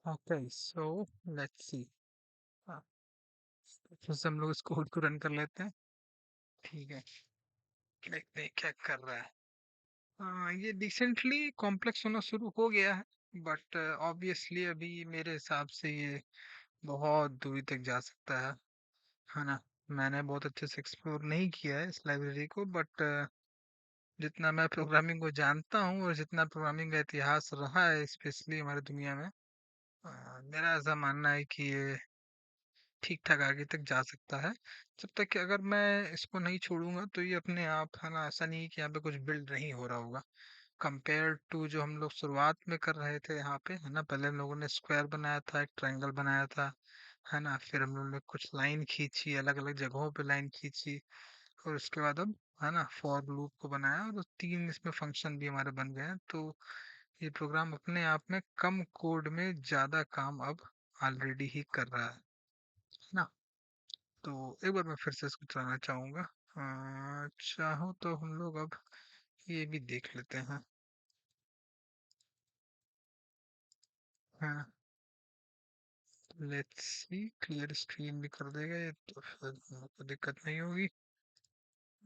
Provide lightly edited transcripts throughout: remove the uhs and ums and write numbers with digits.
Okay, so let's see. हाँ, फिर से हम लोग इस कोड को रन कर लेते हैं। ठीक है, देखते हैं क्या कर रहा है। ये डिसेंटली कॉम्प्लेक्स होना शुरू हो गया है, बट ऑब्वियसली अभी मेरे हिसाब से ये बहुत दूरी तक जा सकता है ना। मैंने बहुत अच्छे से एक्सप्लोर नहीं किया है इस लाइब्रेरी को, बट जितना मैं प्रोग्रामिंग को जानता हूँ और जितना प्रोग्रामिंग का इतिहास रहा है स्पेशली हमारी दुनिया में, मेरा ऐसा मानना है कि ये ठीक ठाक आगे तक जा सकता है। जब तक कि अगर मैं इसको नहीं छोड़ूंगा तो ये अपने आप, है ना, ऐसा नहीं कि यहाँ पे कुछ बिल्ड नहीं हो रहा होगा कंपेयर टू जो हम लोग शुरुआत में कर रहे थे यहाँ पे, है ना। पहले हम लोगों ने स्क्वायर बनाया था, एक ट्रायंगल बनाया था, है ना। फिर हम लोगों ने कुछ लाइन खींची, अलग अलग जगहों पे लाइन खींची, और उसके बाद अब, है ना, फॉर लूप को बनाया, और 3 इसमें फंक्शन भी हमारे बन गए हैं। तो ये प्रोग्राम अपने आप में कम कोड में ज्यादा काम अब ऑलरेडी ही कर रहा है ना। तो एक बार मैं फिर से इसको चलाना चाहूंगा। चाहो तो हम लोग अब ये भी देख लेते हैं। हाँ, लेट्स सी, क्लियर स्क्रीन भी कर देगा ये तो फिर हमको दिक्कत नहीं होगी।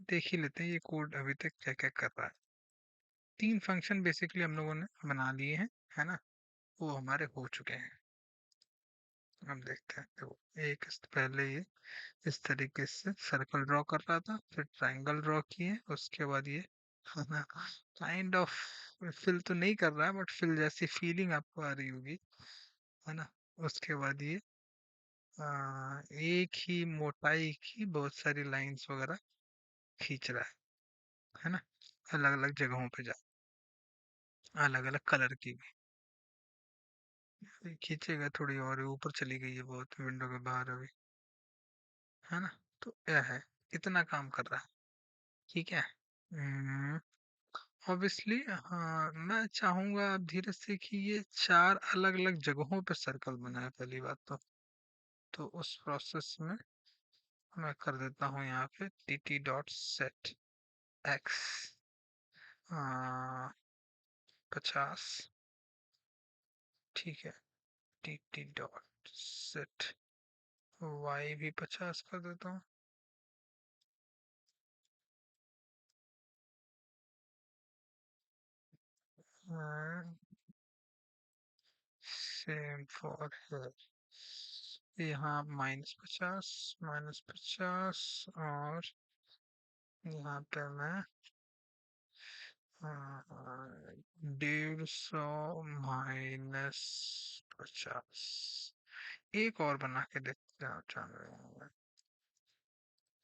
देख ही लेते हैं ये कोड अभी तक क्या क्या कर रहा है। 3 फंक्शन बेसिकली हम लोगों ने बना लिए हैं, है ना। वो हमारे हो चुके हैं। अब देखते हैं। देखो, एक पहले ये इस तरीके से सर्कल ड्रॉ कर रहा था, फिर ट्रायंगल ड्रॉ किए, उसके बाद ये, है ना, काइंड ऑफ फिल तो नहीं कर रहा है बट फिल जैसी फीलिंग आपको आ रही होगी, है ना। उसके बाद ये एक ही मोटाई की बहुत सारी लाइंस वगैरह खींच रहा है ना। अलग अलग जगहों पे जा, अलग अलग कलर की भी खींचेगा। थोड़ी और ऊपर चली गई है बहुत, विंडो के बाहर अभी, है ना। तो क्या है, इतना काम कर रहा है। ठीक है। हम्म, ऑब्वियसली हाँ, मैं चाहूंगा अब धीरे से कि ये 4 अलग अलग जगहों पे सर्कल बनाए, पहली बात तो उस प्रोसेस में मैं कर देता हूँ यहाँ पे T T dot set X 50। ठीक है, T T dot set Y भी 50 कर देता हूँ। सेम फॉर यहाँ -50 और यहाँ पे मैं 150 - 50 एक और बना के देखते हैं चाह रहे हैं।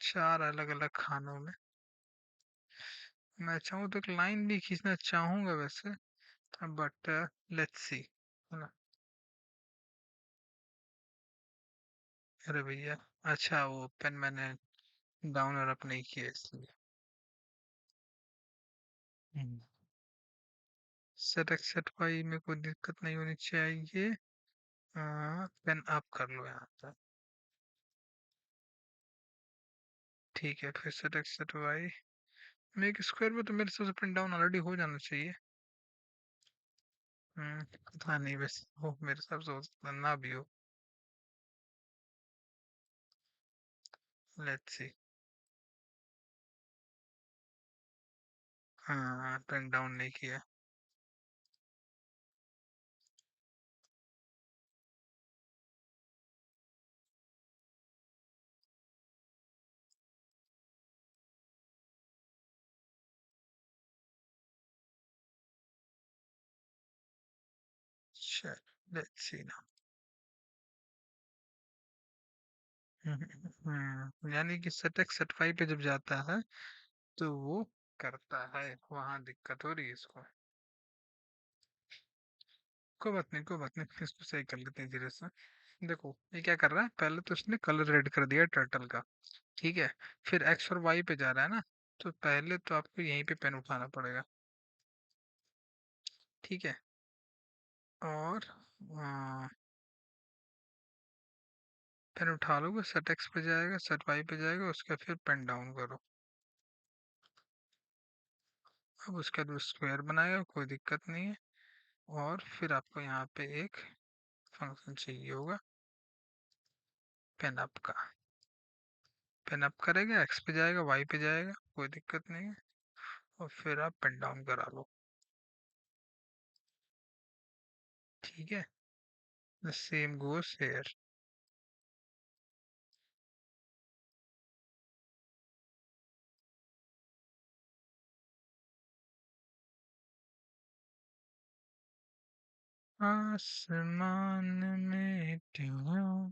4 अलग अलग खानों में मैं चाहूँ तो एक लाइन भी खींचना चाहूंगा वैसे, बट लेट्स सी, है ना। अरे भैया, अच्छा वो पेन मैंने डाउन और अप नहीं किया इसलिए। सेट एक्स सेट वाई में कोई दिक्कत नहीं होनी चाहिए। पेन अप कर लो यहाँ पे। ठीक है, फिर सेट एक्स सेट वाई में एक स्क्वायर में तो मेरे से प्रिंट डाउन ऑलरेडी हो जाना चाहिए। पता नहीं, वैसे हो मेरे हिसाब से, हो सकता है ना भी हो। Let's see. हाँ, प्रिंट डाउन नहीं किया। अच्छा, लेट्स सी ना। यानी कि सेट एक्स सेट वाई पे जब जाता है तो वो करता है, वहां दिक्कत हो रही है इसको। कोई बात नहीं, कोई बात नहीं, इसको सही कर लेते हैं धीरे से। देखो ये क्या कर रहा है, पहले तो इसने कलर रेड कर दिया टर्टल का। ठीक है, फिर एक्स और वाई पे जा रहा है ना, तो पहले तो आपको यहीं पे पेन उठाना पड़ेगा। ठीक है, और पेन उठा लोगे, सेट एक्स पे जाएगा, सेट वाई पे जाएगा, उसका फिर पेन डाउन करो। अब उसके बाद स्क्वायर बनाएगा, कोई दिक्कत नहीं है। और फिर आपको यहाँ पे एक फंक्शन चाहिए होगा पेन अप का। पेन अप करेगा, एक्स पे जाएगा, वाई पे जाएगा, कोई दिक्कत नहीं है, और फिर आप पेन डाउन करा लो। ठीक है, द सेम गोस हेयर। आसमान में क्यों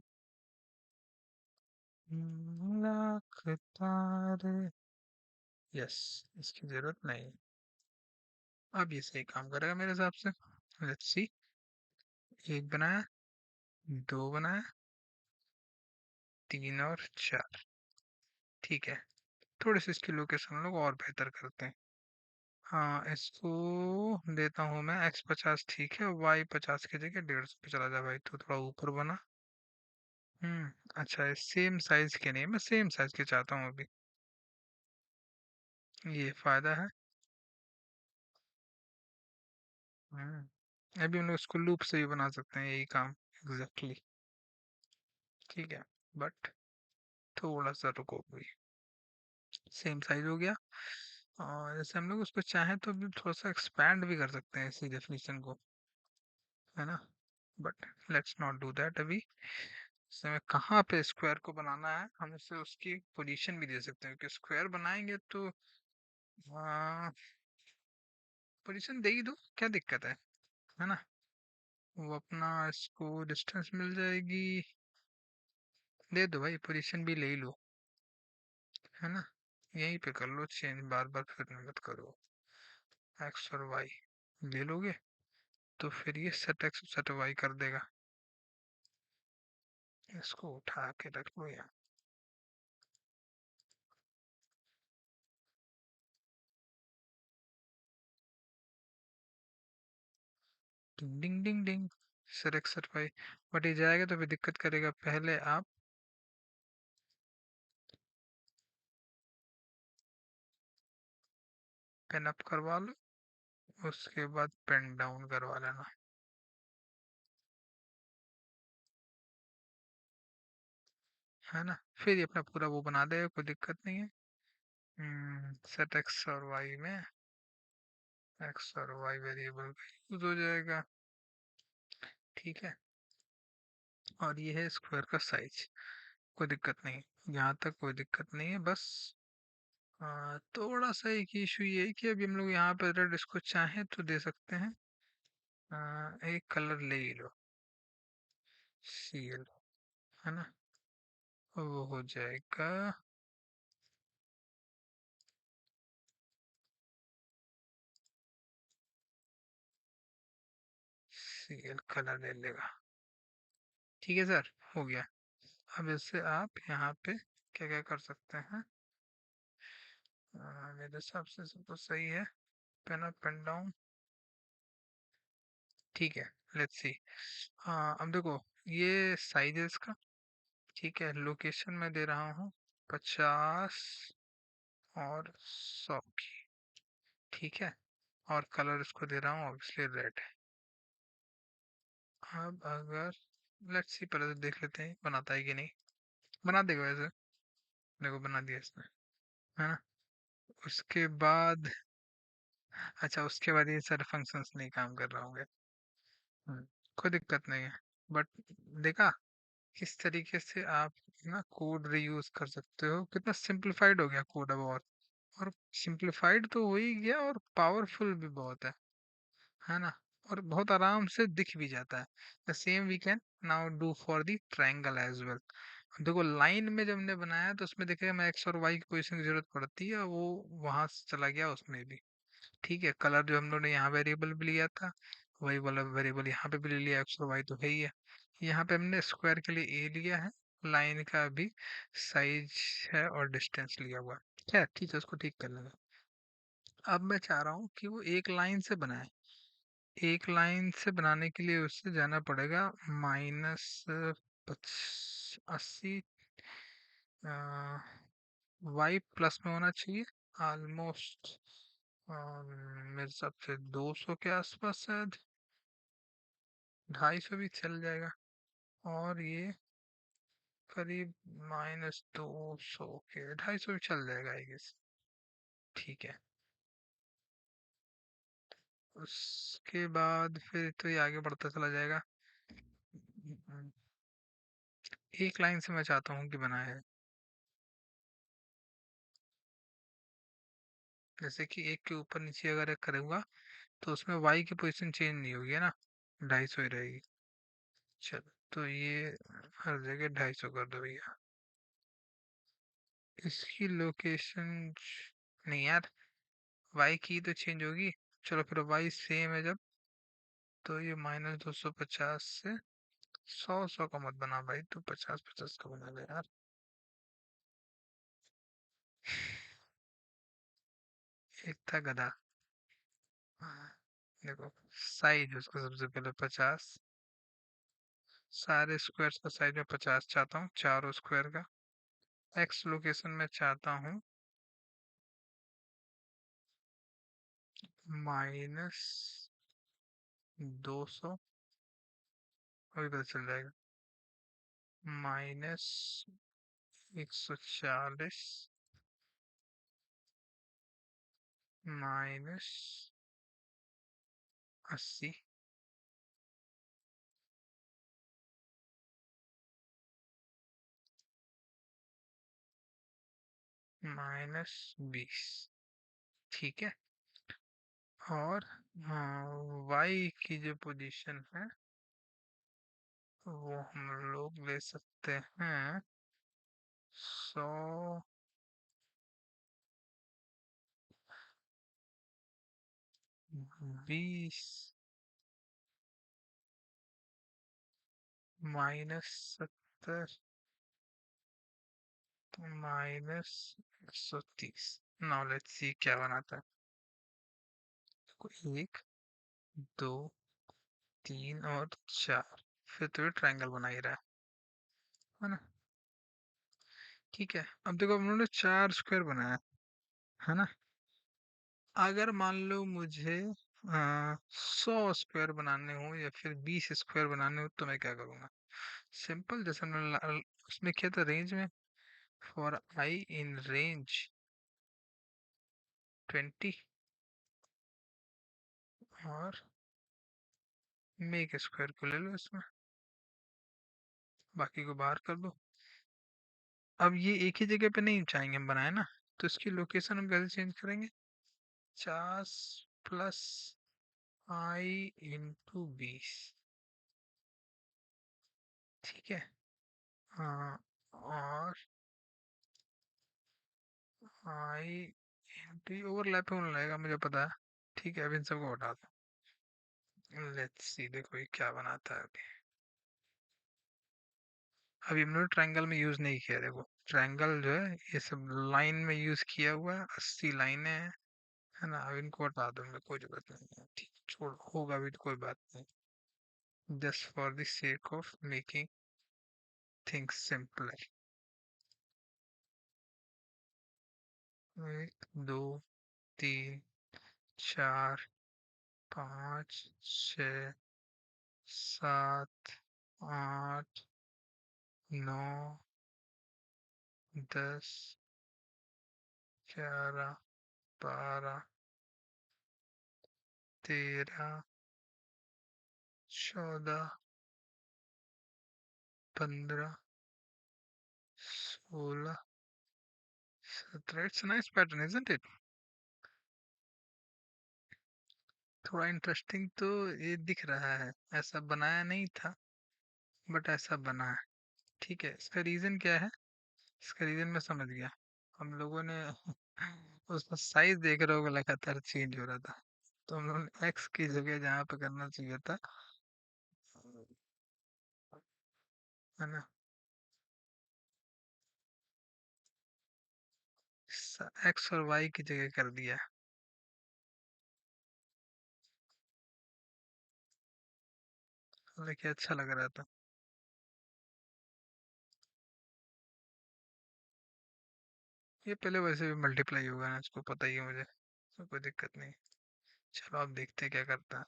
लाख तारे। यस, इसकी जरूरत नहीं। अब ये सही काम करेगा मेरे हिसाब से। Let's see. एक बनाया, दो बनाया, तीन और चार। ठीक है, थोड़ी सी इसकी लोकेशन हम लोग और बेहतर करते हैं। हाँ, इसको देता हूँ मैं x50। ठीक है, y50 की जगह 150 पे चला जा भाई, तो थोड़ा ऊपर बना। अच्छा, सेम साइज के नहीं, मैं सेम साइज के चाहता हूँ अभी। ये फायदा है। अभी हम लोग इसको लूप से भी बना सकते हैं, यही काम एग्जैक्टली exactly। ठीक है, बट थोड़ा सा रुको भी। सेम साइज हो गया। और जैसे हम लोग उसको चाहें तो भी थोड़ा सा एक्सपैंड भी कर सकते हैं इसी डेफिनेशन को, है ना। But let's not do that अभी। इसे हमें कहाँ पे स्क्वायर को बनाना है, हम इसे उसकी पोजीशन भी दे सकते हैं, क्योंकि स्क्वायर बनाएंगे तो पोजीशन दे ही दो, क्या दिक्कत है ना। वो अपना इसको डिस्टेंस मिल जाएगी। दे दो भाई, पोजीशन भी ले ही लो, है ना। यहीं पे कर लो चेंज, बार बार फिर मत करो। एक्स और वाई ले लोगे तो फिर ये सेट एक्स सेट वाई कर देगा। इसको उठा के रख लो यहाँ। Ding ding ding ding, set X set Y. But ये जाएगा तो फिर दिक्कत करेगा, पहले आप पेन अप करवा लो, उसके बाद पेन डाउन करवा लेना, है ना। फिर ये अपना पूरा वो बना देगा, कोई दिक्कत नहीं है। सेट एक्स और वाई में एक्स और वाई वेरिएबल का यूज हो जाएगा। ठीक है, और ये है स्क्वायर का साइज, कोई दिक्कत नहीं, यहाँ तक कोई दिक्कत नहीं है। बस थोड़ा सा एक इशू ये है कि अभी हम लोग यहाँ पे रेड इसको चाहें तो दे सकते हैं। एक कलर ले ही लो, सीएल, है ना। वो हो जाएगा सीएल, कलर ले लेगा। ठीक है सर, हो गया। अब इससे आप यहाँ पे क्या क्या कर सकते हैं। मेरे हिसाब से सब कुछ सही है। पेन अप पेन डाउन, ठीक है। Let's see. हाँ, अब देखो, ये साइज है इसका। ठीक है, लोकेशन मैं दे रहा हूँ 50 और 100 की। ठीक है, और कलर इसको दे रहा हूँ ऑब्वियसली रेड। अब अगर लेट्स सी, पहले तो देख लेते हैं बनाता है कि नहीं। बना देगा वैसे, देखो बना दिया इसने, है ना। उसके बाद, अच्छा उसके बाद ये सारे फंक्शंस नहीं काम कर रहा होंगे। कोई दिक्कत नहीं है, बट देखा किस तरीके से आप ना कोड रीयूज कर सकते हो, कितना सिंप्लीफाइड हो गया कोड अब। और सिंप्लीफाइड तो हो ही गया, और पावरफुल भी बहुत है ना। और बहुत आराम से दिख भी जाता है। The same we can now do for the triangle as well. देखो लाइन में जब हमने बनाया तो उसमें देखिए हमें एक्स और वाई की पोजीशन की जरूरत पड़ती है, वो वहां से चला गया उसमें भी। ठीक है, कलर जो हम लोगों ने यहाँ वेरिएबल भी लिया था, वही वाला वेरिएबल यहाँ पे भी ले लिया, एक्स और वाई तो है ही है। यहाँ पे हमने स्क्वायर के लिए ए लिया है, लाइन का भी साइज है और डिस्टेंस लिया हुआ है। ठीक है, उसको ठीक कर लेंगे। अब मैं चाह रहा हूँ कि वो एक लाइन से बनाए। एक लाइन से बनाने के लिए उससे जाना पड़ेगा -80। वाई प्लस में होना चाहिए ऑलमोस्ट, मेरे हिसाब से 200 के आसपास शायद। 250 भी चल जाएगा। और ये करीब -200 के 250 भी चल जाएगा आई गेस। ठीक है। उसके बाद फिर तो ये आगे बढ़ता चला जाएगा। एक लाइन से मैं चाहता हूँ कि बनाए है, जैसे कि एक के ऊपर नीचे अगर एक करूँगा तो उसमें वाई की पोजीशन चेंज नहीं होगी, है ना, 250 ही रहेगी। चलो तो ये हर जगह 250 कर दो भैया। इसकी लोकेशन नहीं यार, वाई की तो चेंज होगी। चलो फिर वाई सेम है जब, तो ये -250 से 100 का मत बना भाई, तू 50 का बना ले यार। एक था गधा। हाँ, देखो साइज उसका सबसे पहले 50, सारे स्क्वायर्स का साइज में 50 चाहता हूँ, चारों स्क्वायर का। एक्स लोकेशन में चाहता हूँ -200, अभी पता चल जाएगा। -140, -80, -20। ठीक है। और वाई की जो पोजीशन है वो हम लोग ले सकते हैं 120 -70 -130। नाउ लेट्स सी क्या बनाता है। देखो 1 2 3 और 4, फिर तो ये ट्रायंगल बना ही रहा है ना। ठीक है, अब देखो हम लोगों ने 4 स्क्वायर बनाया है ना। अगर मान लो मुझे 100 स्क्वायर बनाने हो या फिर 20 स्क्वायर बनाने हो तो मैं क्या करूँगा। सिंपल, जैसे हमने उसमें किया था रेंज में, फॉर आई इन रेंज 20, और मेक स्क्वायर को ले लो इसमें, बाकी को बाहर कर दो। अब ये एक ही जगह पे नहीं चाहेंगे हम बनाए ना, तो इसकी लोकेशन हम कैसे चेंज करेंगे। 50 प्लस आई इंटू 20। ठीक है। हाँ, और आई इंटू ओवरलैप होने लगेगा मुझे पता है। ठीक है, अब इन सबको हटा दो। लेट्स सी, देखो ये क्या बनाता है अभी। अभी हमने ट्रायंगल में यूज नहीं किया, देखो ट्रायंगल जो है ये सब लाइन में यूज किया हुआ है, 80 लाइनें हैं, है ना। अब इनको हटा दो, मेरे कोई जरूरत नहीं है, ठीक छोड़, होगा भी तो कोई बात नहीं, just for the sake of making things simpler. 1 2 3 4 5 6 7 8 9 10 11 12 13 14 15 16 17। It's nice pattern isn't it. थोड़ा इंटरेस्टिंग तो ये दिख रहा है, ऐसा बनाया नहीं था बट ऐसा बना है। ठीक है, इसका रीजन क्या है। इसका रीजन मैं समझ गया। हम लोगों ने उसका साइज देख रहे हो लगातार चेंज हो रहा था, तो हम लोगों ने एक्स की जगह जहाँ पे करना चाहिए था, है ना, एक्स और वाई की जगह कर दिया। लेकिन अच्छा लग रहा था। ये पहले वैसे भी मल्टीप्लाई होगा ना, इसको पता ही है मुझे, तो कोई दिक्कत नहीं। चलो अब देखते हैं क्या करता है।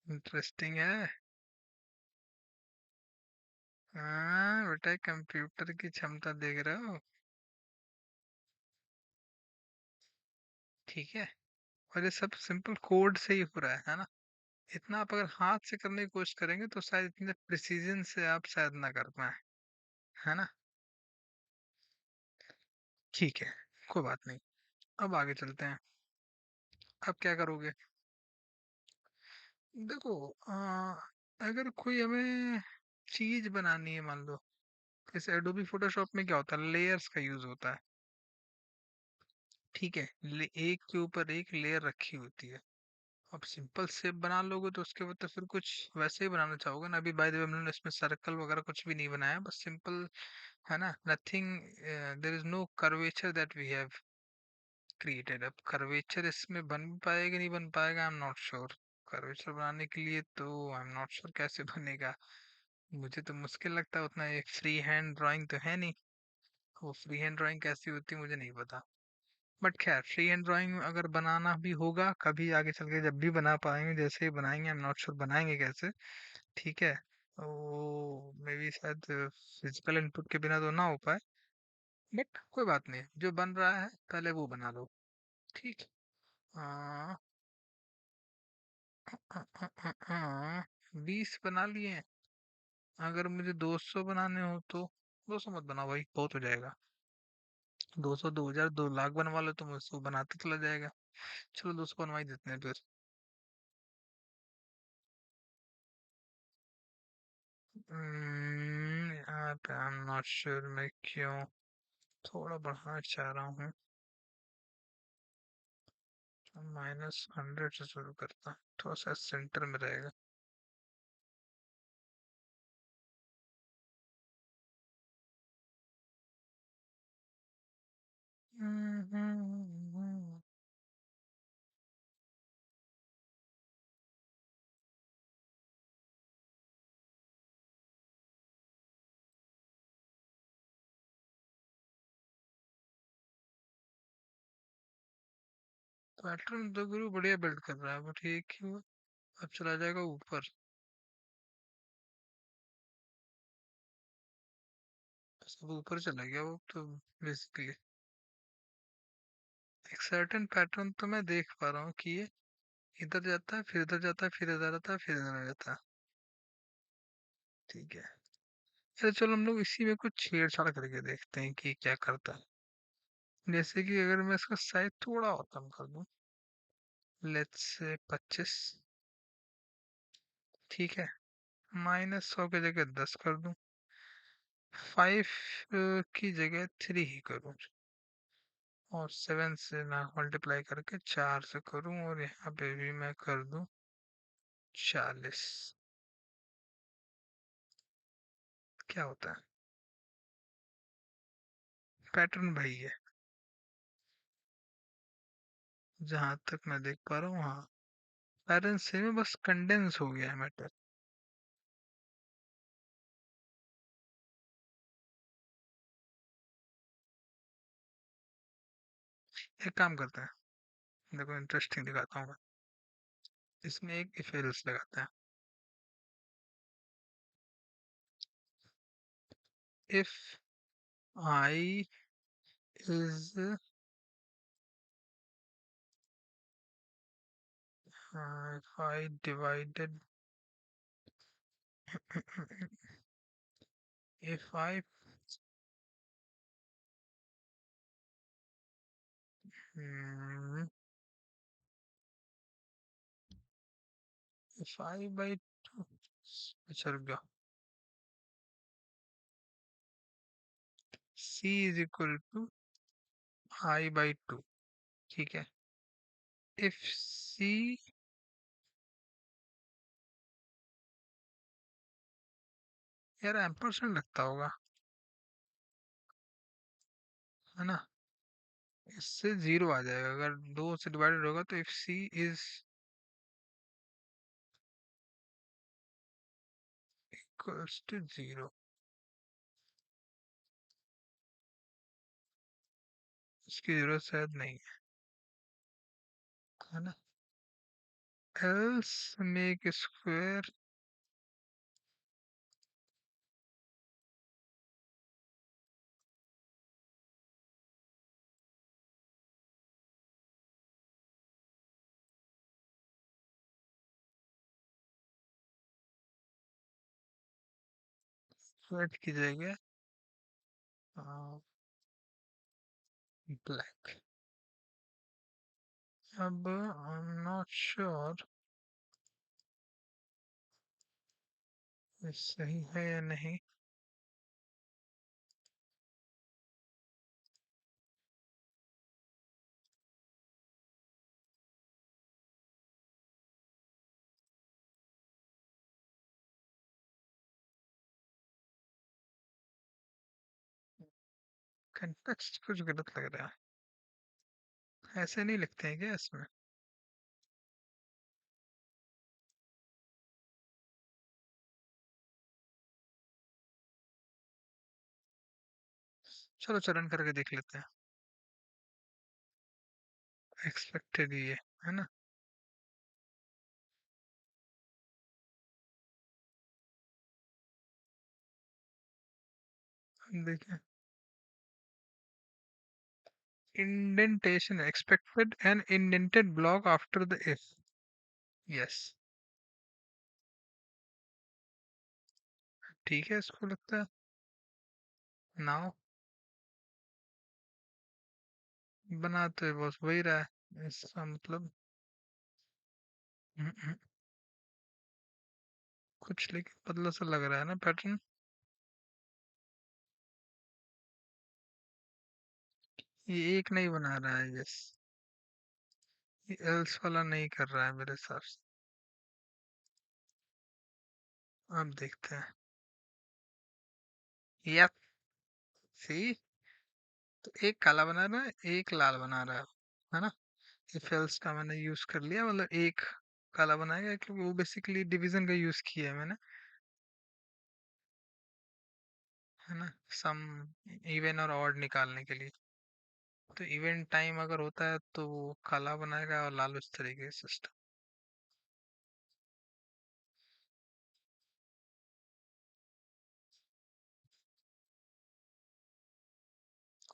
इंटरेस्टिंग है। हाँ बेटा, कंप्यूटर की क्षमता देख रहे हो। ठीक है। और ये सब सिंपल कोड से ही हो रहा है ना। इतना आप अगर हाथ से करने की कोशिश करेंगे तो शायद इतने प्रिसीजन से आप शायद ना कर पाए। है ना। ठीक है। कोई बात नहीं। अब आगे चलते हैं। अब क्या करोगे? देखो, अगर कोई हमें चीज बनानी है, मान लो जैसे एडोबी फोटोशॉप में क्या होता है, लेयर्स का यूज होता है। ठीक है। एक के ऊपर एक लेयर रखी होती है। अब सिंपल शेप बना लोगे तो उसके बाद तो फिर कुछ वैसे ही बनाना चाहोगे ना। अभी बाय द वे हमने इसमें सर्कल वगैरह कुछ भी नहीं बनाया, बस सिंपल है ना। Nothing, there is no curvature that we have created. अब कर्वेचर इसमें बन भी पाएगा कि नहीं बन पाएगा, I am not sure. Curvature बनाने के लिए तो आई एम नॉट श्योर कैसे बनेगा। मुझे तो मुश्किल लगता है उतना। एक फ्री हैंड ड्राइंग तो है नहीं। वो फ्री हैंड ड्राइंग कैसी होती है मुझे नहीं पता। बट खैर, फ्री हैंड ड्राइंग अगर बनाना भी होगा कभी आगे चल के, जब भी बना पाएंगे, जैसे ही बनाएंगे, आई एम नॉट श्योर बनाएंगे कैसे। ठीक है। वो मे बी शायद फिजिकल इनपुट के बिना तो ना हो पाए। बट कोई बात नहीं, जो बन रहा है पहले वो बना लो। ठीक। हाँ। 20 बना लिए। अगर मुझे 200 बनाने हो तो 200 मत बनाओ भाई, बहुत हो जाएगा। 200, 2000, 2 लाख बनवा लो तो मुझसे वो बनाते चला जाएगा। चलो 200 बनवा ही देते हैं फिर। यहाँ पे आई एम नॉट श्योर मैं क्यों थोड़ा बढ़ाना चाह रहा हूँ। -100 से शुरू करता हूँ, थोड़ा सा सेंटर में रहेगा। पैटर्न तो गुरु बढ़िया बिल्ड कर रहा है, बट ये क्यों अब चला जाएगा ऊपर। सब ऊपर चला गया वो तो। बेसिकली एक सर्टेन पैटर्न तो मैं देख पा रहा हूँ कि ये इधर जाता है, फिर इधर जाता है, फिर इधर आता है, फिर इधर आ जाता है। ठीक है। अरे चलो हम लोग इसी में कुछ छेड़छाड़ करके देखते हैं कि क्या करता है। जैसे कि अगर मैं इसका साइज थोड़ा और कम कर दूं, लेट्स से 25। ठीक है। -100 की जगह 10 कर दूं। 5 की जगह 3 ही करूं। और 7 से ना मल्टीप्लाई करके 4 से करूं, और यहाँ पे भी मैं कर दूं 40। क्या होता है? पैटर्न वही है जहां तक मैं देख पा रहा हूँ, हाँ। पैटर्न सेम है, बस कंडेंस हो गया है मैटर। एक काम करते हैं, देखो इंटरेस्टिंग दिखाता हूँ मैं। इसमें एक इफ एल्स लगाते हैं। If I is if I divided if I hmm, if I by 2। अच्छा रुक जाओ। C is equal to I by 2। ठीक है। if C, यार एम्परसेंड लगता होगा, है ना। इससे जीरो आ जाएगा अगर 2 से डिवाइडेड होगा तो। if C is equals to 0। इसकी जरूरत शायद नहीं है, है ना। else make square रेड की जगह ब्लैक। अब आई एम नॉट श्योर ये सही है या नहीं। कंटेक्स्ट कुछ गलत लग रहा है, ऐसे नहीं लिखते हैं क्या इसमें? चलो चरण करके देख लेते हैं। एक्सपेक्टेड ये है ना। देखिए, indentation expected an indented block after the if. Yes, ठीक है इसको लगता है। नाउ बना तो ये बस वही रहा है, इसका मतलब कुछ लेकिन बदला सा लग रहा है ना पैटर्न। ये एक नहीं बना रहा है, यस। ये एल्स वाला नहीं कर रहा है मेरे हिसाब से। अब देखते हैं। यप, सी, तो एक काला बना रहा है, एक लाल बना रहा है ना। इफ एल्स का मैंने यूज कर लिया, मतलब एक काला बनाएगा, क्योंकि वो बेसिकली डिवीजन का यूज किया है मैंने, है ना, सम इवन और ऑड निकालने के लिए। तो इवेंट टाइम अगर होता है तो वो काला बनाएगा और लाल उस तरीके से सिस्टम।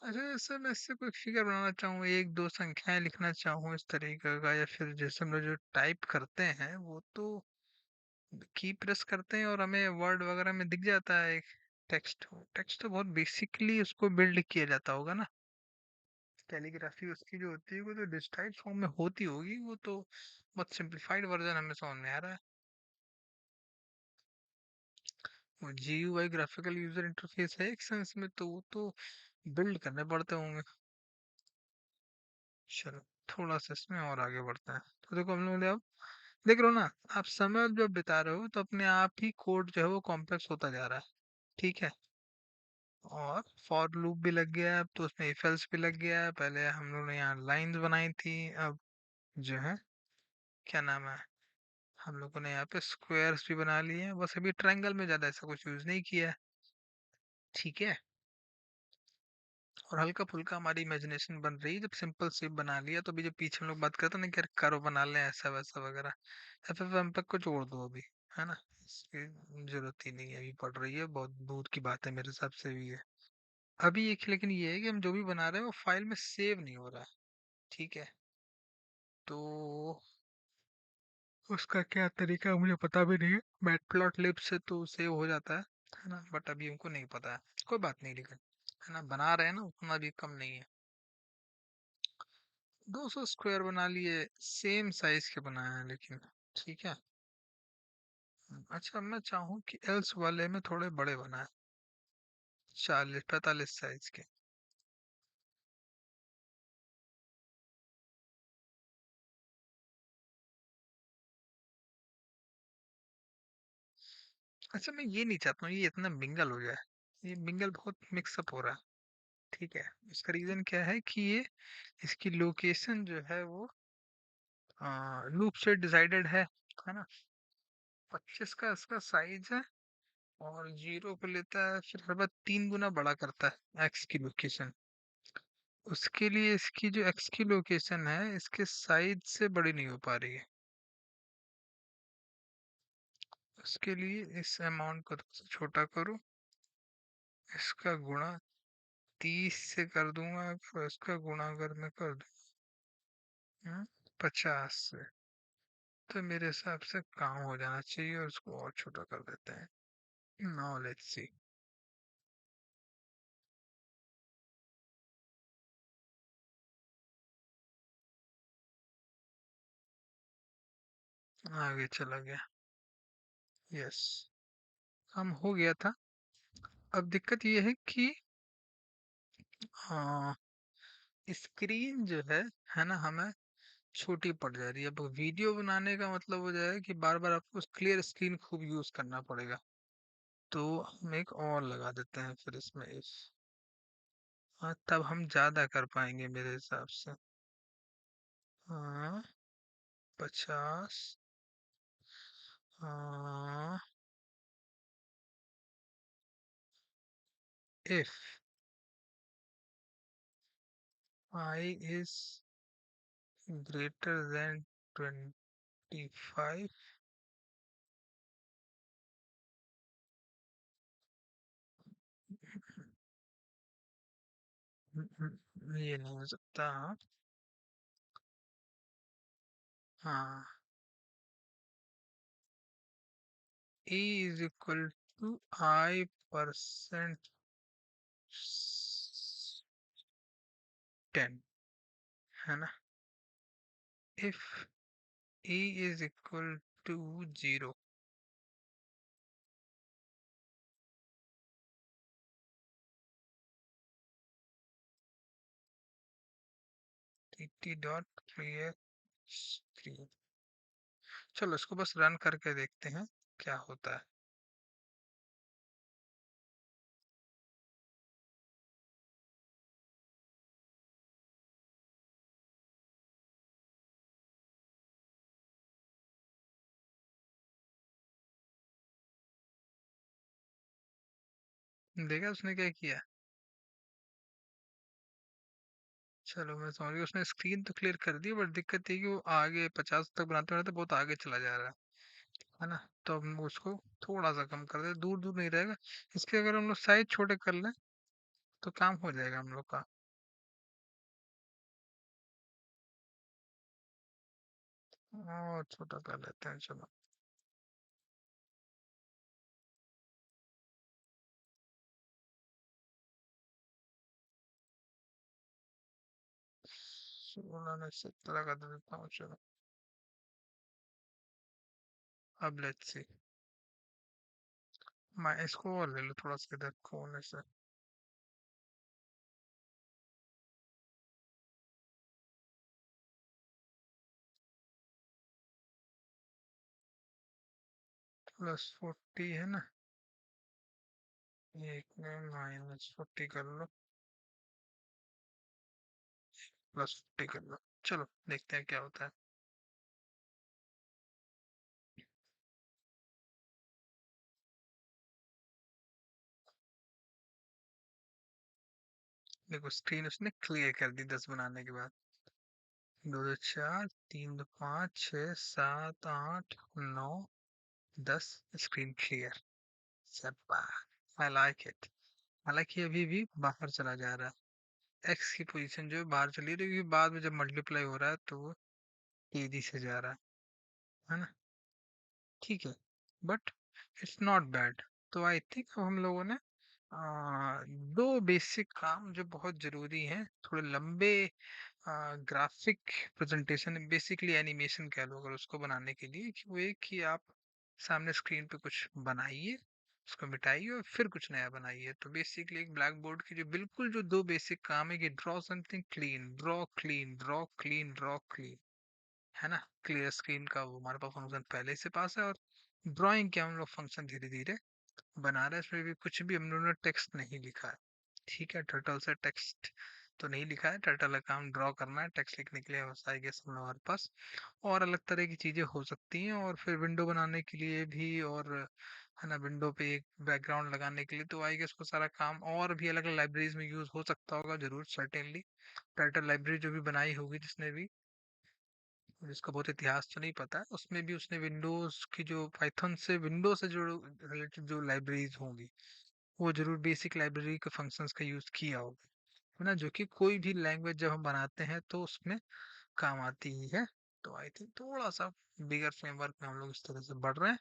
अच्छा, जैसे मैं इससे कोई फिगर बनाना चाहूँ, एक दो संख्याएं लिखना चाहूँ इस तरीके का, या फिर जैसे हम लोग जो टाइप करते हैं वो तो की प्रेस करते हैं और हमें वर्ड वगैरह में दिख जाता है एक टेक्स्ट। टेक्स्ट तो बहुत बेसिकली उसको बिल्ड किया जाता होगा ना। कैलीग्राफी उसकी जो होती है वो तो डिजिटाइज फॉर्म में होती होगी, वो तो बहुत सिंप्लीफाइड वर्जन हमें समझ में आ रहा है। वो जीयूआई ग्राफिकल यूजर इंटरफेस है एक सेंस में, तो वो तो बिल्ड करने पड़ते होंगे। चलो, थोड़ा सा इसमें और आगे बढ़ते हैं। तो देखो हम लोग अब देख रहे हो ना, आप समय जब बिता रहे हो तो अपने आप ही कोड जो है वो कॉम्प्लेक्स होता जा रहा है। ठीक है। और फॉर लूप भी लग गया है, अब तो उसमें इफ एल्स भी लग गया है। पहले हम लोग ने यहाँ लाइंस बनाई थी, अब जो है क्या नाम है, हम लोगों ने यहाँ पे स्क्वायर्स भी बना लिए हैं। बस अभी ट्रायंगल में ज्यादा ऐसा कुछ यूज नहीं किया है। ठीक है। और हल्का फुल्का हमारी इमेजिनेशन बन रही है, जब सिंपल शेप बना लिया तो अभी जो पीछे हम लोग बात करते हैं ना कि कर्व बना लें ऐसा वैसा वगैरह, एफएफएम तक को छोड़ दो अभी, है ना। इसकी जरूरत ही नहीं है, अभी पड़ रही है, बहुत दूर की बात है मेरे हिसाब से भी है। अभी एक लेकिन ये है कि हम जो भी बना रहे हैं वो फाइल में सेव नहीं हो रहा है। ठीक है। तो उसका क्या तरीका मुझे पता भी नहीं है। मैटप्लॉटलिब से तो सेव हो जाता है ना, बट अभी हमको नहीं पता है। कोई बात नहीं, लेकिन है ना, बना रहे हैं ना, उतना भी कम नहीं है। 200 स्क्वायर बना लिए, सेम साइज के बनाए हैं लेकिन। ठीक है। अच्छा, मैं चाहूँ कि एल्स वाले में थोड़े बड़े बनाए, 40 45 साइज के। अच्छा, मैं ये नहीं चाहता हूँ ये इतना मिंगल हो जाए, ये मिंगल बहुत मिक्सअप हो रहा है। ठीक है। इसका रीजन क्या है कि ये इसकी लोकेशन जो है वो लूप से डिसाइडेड है ना। 25 का इसका साइज है, और जीरो को लेता है, फिर हर बार 3 गुना बड़ा करता है एक्स की लोकेशन। उसके लिए इसकी जो एक्स की लोकेशन है इसके साइज से बड़ी नहीं हो पा रही है। उसके लिए इस अमाउंट को थोड़ा सा छोटा करो, इसका गुणा 30 से कर दूंगा, और इसका गुणा अगर मैं कर दूं 50 से, तो मेरे हिसाब से काम हो जाना चाहिए, और उसको और छोटा कर देते हैं। Now let's see. आगे चला गया। यस, काम हो गया था। अब दिक्कत ये है कि हाँ, स्क्रीन जो है ना, हमें छोटी पड़ जा रही है। अब वीडियो बनाने का मतलब हो जाएगा कि बार बार आपको क्लियर स्क्रीन खूब यूज करना पड़ेगा। तो हम एक और लगा देते हैं फिर इसमें इस, हाँ, तब हम ज्यादा कर पाएंगे मेरे हिसाब से। हाँ, 50। हाँ, if I is greater than 25, ये नहीं हो सकता। हाँ, E is equal to I percent 10, है ना? If E is equal to 0, tt dot clear screen। चलो इसको बस रन करके देखते हैं क्या होता है। देखा उसने क्या किया? चलो मैं समझ गया, उसने स्क्रीन तो क्लियर कर दी, बट दिक्कत ये है कि वो आगे 50 तक बनाते बनाते बहुत आगे चला जा रहा है ना? तो हम उसको थोड़ा सा कम कर दे, दूर दूर नहीं रहेगा। इसके अगर हम लोग साइज छोटे कर लें तो काम हो जाएगा हम लोग का। और छोटा कर लेते हैं, चलो। 16 में 17 कर देता हूँ, चलो। अब लेट्स सी। मैं इसको और ले लो थोड़ा सा इधर कोने से। +40 है ना, एक में -40 कर लो, +40 कर लो। चलो देखते हैं क्या होता है। देखो स्क्रीन उसने क्लियर कर दी 10 बनाने के बाद। 2 2 4, 3 2 5 6 7 8 9 10, screen clear. Sapa, I like it. हालांकि अभी भी बाहर चला जा रहा है, एक्स की पोजीशन जो है बाहर चली रही है, क्योंकि बाद में जब मल्टीप्लाई हो रहा है तो वो तेजी से जा रहा है ना? ठीक है, बट इट्स नॉट बैड। तो आई थिंक हम लोगों ने दो बेसिक काम जो बहुत जरूरी हैं, थोड़े लंबे ग्राफिक प्रेजेंटेशन, बेसिकली एनिमेशन कह लो अगर उसको बनाने के लिए, कि वो एक कि आप सामने स्क्रीन पे कुछ बनाइए, उसको मिटाइए और फिर कुछ नया बनाइए। तो बेसिकली एक ब्लैक बोर्ड की जो बिल्कुल जो दो बेसिक काम है कि draw something clean, draw clean, draw clean, draw clean, है ना? क्लियर स्क्रीन का वो हमारे पास फंक्शन पहले से पास है, और ड्राइंग के हम लोग फंक्शन धीरे धीरे बना रहे हैं। इसमें भी कुछ भी हम लोगों ने टेक्स्ट नहीं लिखा है। ठीक है, टर्टल से टेक्स्ट तो नहीं लिखा है, टर्टल का काम ड्रॉ करना है, टेक्स्ट लिखने के लिए बस आई गेस हमारे पास और अलग तरह की चीजें हो सकती हैं, और फिर विंडो बनाने के लिए भी, और है ना, विंडो पे एक बैकग्राउंड लगाने के लिए, तो आई गेस वो सारा काम और भी अलग अलग लाइब्रेरीज में यूज हो सकता होगा, जरूर सर्टेनली। टाइटल लाइब्रेरी जो भी बनाई होगी जिसने भी, जिसका बहुत इतिहास तो नहीं पता है, उसमें भी उसने विंडोज की जो पाइथन से विंडोज से जो रिलेटेड जो लाइब्रेरीज होंगी, वो जरूर बेसिक लाइब्रेरी के फंक्शंस का यूज किया होगा, है ना, जो कि कोई भी लैंग्वेज जब हम बनाते हैं तो उसमें काम आती ही है। तो आई थिंक थोड़ा सा बिगर फ्रेमवर्क में हम लोग इस तरह से बढ़ रहे हैं,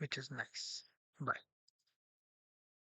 विच इज नाइस। बाय।